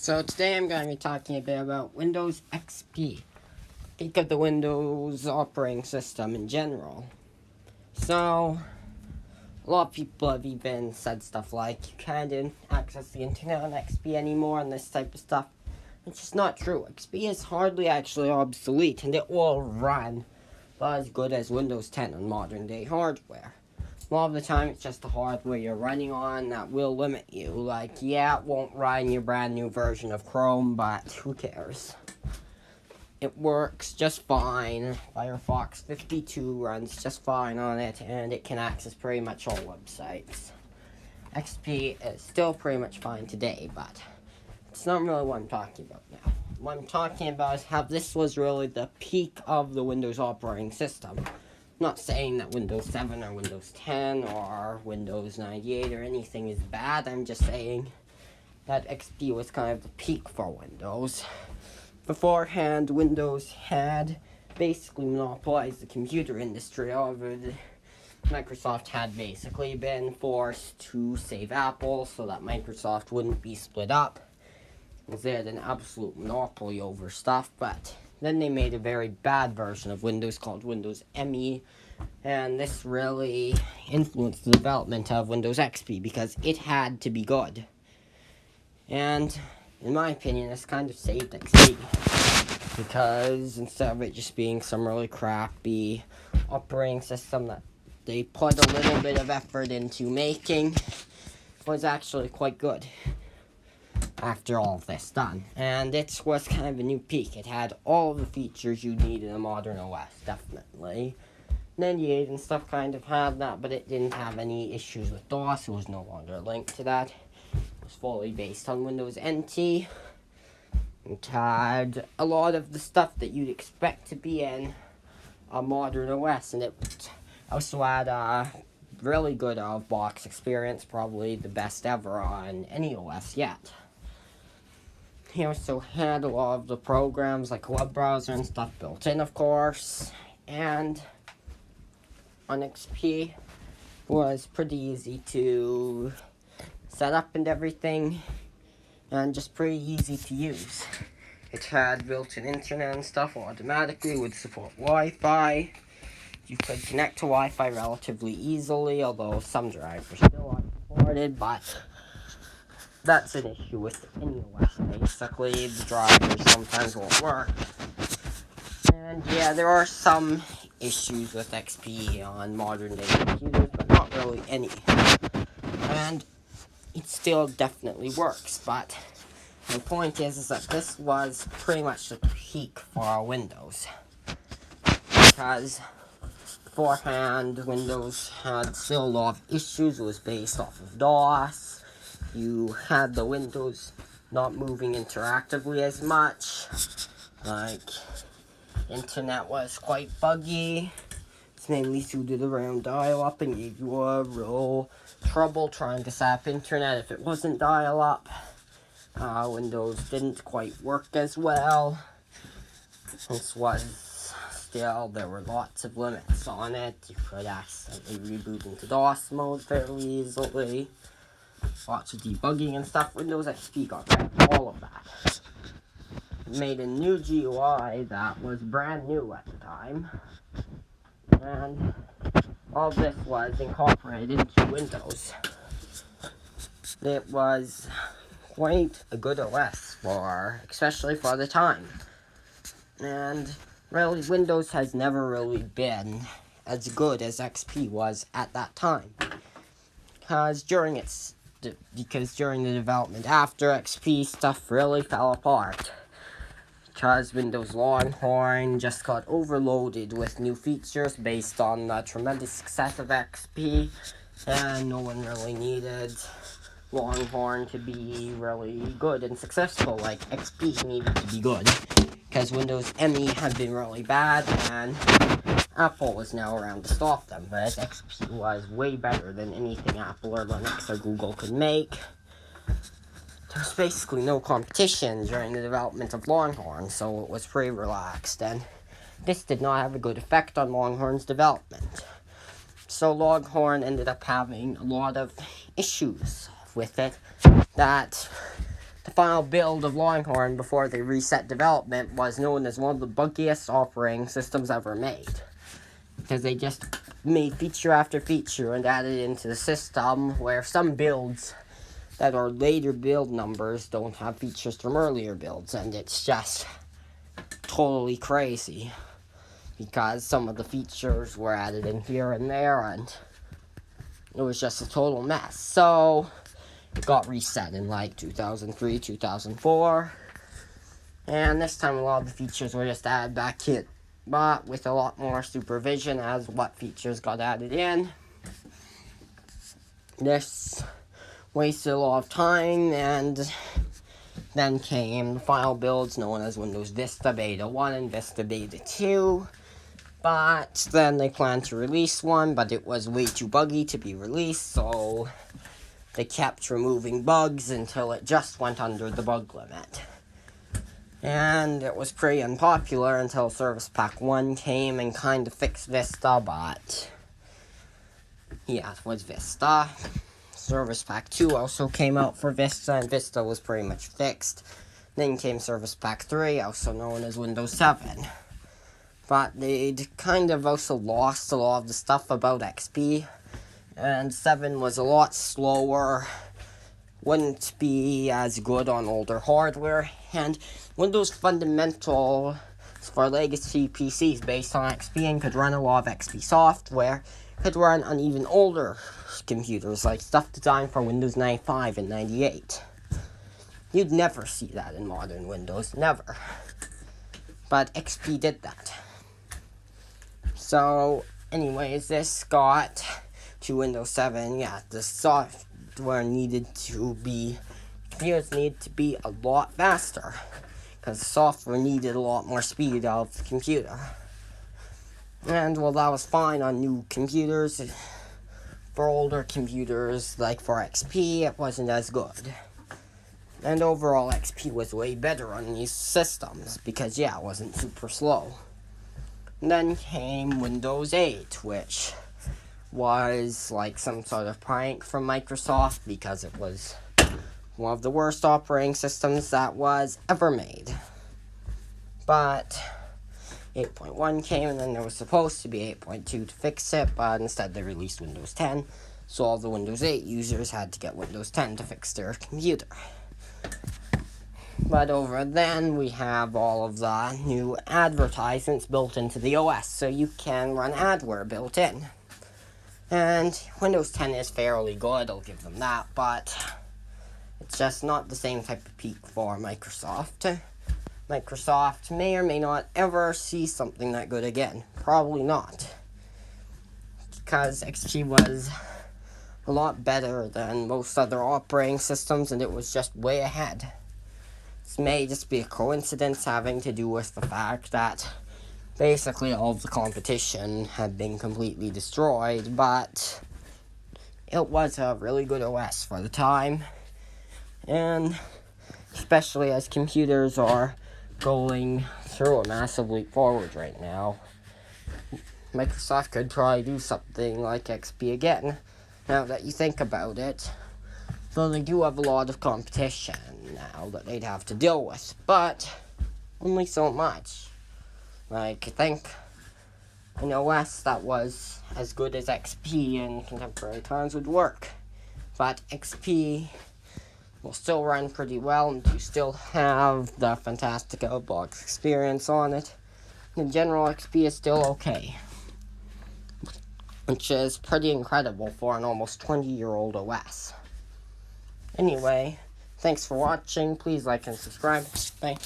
So today I'm going to be talking a bit about Windows XP. Think of the Windows operating system in general. So, a lot of people have even said stuff like you can't access the internet on XP anymore and this type of stuff. It's just not true. XP is hardly actually obsolete and it will run about as good as Windows 10 on modern day hardware. A lot of the time it's just the hardware you're running on that will limit you. Like, yeah, it won't run your brand new version of Chrome, but who cares? It works just fine. Firefox 52 runs just fine on it, and it can access pretty much all websites. XP is still pretty much fine today, but it's not really what I'm talking about now. What I'm talking about is how this was really the peak of the Windows operating system. I'm not saying that Windows 7 or Windows 10 or Windows 98 or anything is bad. I'm just saying that XP was kind of the peak for Windows. Beforehand, Windows had basically monopolized the computer industry. However, Microsoft had basically been forced to save Apple so that Microsoft wouldn't be split up. They had an absolute monopoly over stuff, but then they made a very bad version of Windows called Windows ME, and this really influenced the development of Windows XP because it had to be good. And in my opinion, this kind of saved XP because instead of it just being some really crappy operating system that they put a little bit of effort into making, was actually quite good after all of this done. And it was kind of a new peak. It had all of the features you need in a modern OS, definitely. 98 and stuff kind of had that, but it didn't have any issues with DOS. It was no longer linked to that. It was fully based on Windows NT. It had a lot of the stuff that you'd expect to be in a modern OS, and it also had a really good out-of-box experience, probably the best ever on any OS yet. He also had a lot of the programs like a web browser and stuff built in, of course, and on XP was pretty easy to set up and everything, and just pretty easy to use. It had built-in internet and stuff automatically, would support Wi-Fi. You could connect to Wi-Fi relatively easily, although some drivers still aren't supported, but that's an issue with any OS, basically. The drivers sometimes won't work. And yeah, there are some issues with XP on modern day computers, but not really any. And it still definitely works, but the point is that this was pretty much the peak for Windows. Because beforehand, Windows had still a lot of issues. It was based off of DOS. You had the Windows not moving interactively as much. Like, internet was quite buggy. It's mainly suited around dial-up and gave you a real trouble trying to set up internet if it wasn't dial-up. Windows didn't quite work as well. This was still, there were lots of limits on it. You could accidentally reboot into DOS mode fairly easily. Lots of debugging and stuff. Windows XP got rid of all of that. It made a new GUI that was brand new at the time. And all of this was incorporated into Windows. It was quite a good OS especially for the time. And really, Windows has never really been as good as XP was at that time. Because during the development after XP, stuff really fell apart. Because Windows Longhorn just got overloaded with new features based on the tremendous success of XP, and no one really needed Longhorn to be really good and successful like XP needed to be good. Because Windows ME had been really bad, and Apple was now around to stop them, but XP was way better than anything Apple or Linux or Google could make. There was basically no competition during the development of Longhorn, so it was pretty relaxed, and this did not have a good effect on Longhorn's development. So Longhorn ended up having a lot of issues with it that The final build of Longhorn before they reset development was known as one of the buggiest operating systems ever made. Because they just made feature after feature and added into the system where some builds that are later build numbers don't have features from earlier builds, and it's just totally crazy because some of the features were added in here and there, and it was just a total mess. So it got reset in like 2003, 2004, and this time a lot of the features were just added back in, but with a lot more supervision as what features got added in. This wasted a lot of time, and then came the final builds known as Windows Vista Beta 1 and Vista Beta 2. But then they planned to release one, but it was way too buggy to be released, so they kept removing bugs until it just went under the bug limit. And it was pretty unpopular until Service Pack 1 came and kind of fixed Vista, but yeah, it was Vista. Service Pack 2 also came out for Vista, and Vista was pretty much fixed. Then came Service Pack 3, also known as Windows 7. But they'd kind of also lost a lot of the stuff about XP, and 7 was a lot slower, wouldn't be as good on older hardware, and Windows fundamentals for legacy PCs based on XP and could run a lot of XP software, could run on even older computers, like stuff designed for Windows 95 and 98. You'd never see that in modern Windows, never. But XP did that. So, anyways, this got to Windows 7, yeah, the software computers needed to be a lot faster, because the software needed a lot more speed out of the computer. And while that was fine on new computers, for older computers, like for XP, it wasn't as good. And overall, XP was way better on these systems, because yeah, it wasn't super slow. And then came Windows 8, which was like some sort of prank from Microsoft, because it was one of the worst operating systems that was ever made. But 8.1 came, and then there was supposed to be 8.2 to fix it, but instead they released Windows 10, so all the Windows 8 users had to get Windows 10 to fix their computer. But over then, we have all of the new advertisements built into the OS, so you can run adware built in. And Windows 10 is fairly good, I'll give them that, but it's just not the same type of peak for Microsoft. Microsoft may or may not ever see something that good again. Probably not. Because XP was a lot better than most other operating systems, and it was just way ahead. This may just be a coincidence having to do with the fact that basically all of the competition had been completely destroyed, but it was a really good OS for the time, and especially as computers are going through a massive leap forward right now, Microsoft could probably do something like XP again, now that you think about it. So they do have a lot of competition now that they'd have to deal with, but only so much. Like, I think an OS that was as good as XP in contemporary times would work, but XP will still run pretty well, and you still have the fantastic out-of-box experience on it. In general, XP is still okay, which is pretty incredible for an almost 20-year-old OS. Anyway, thanks for watching. Please like and subscribe. Bye.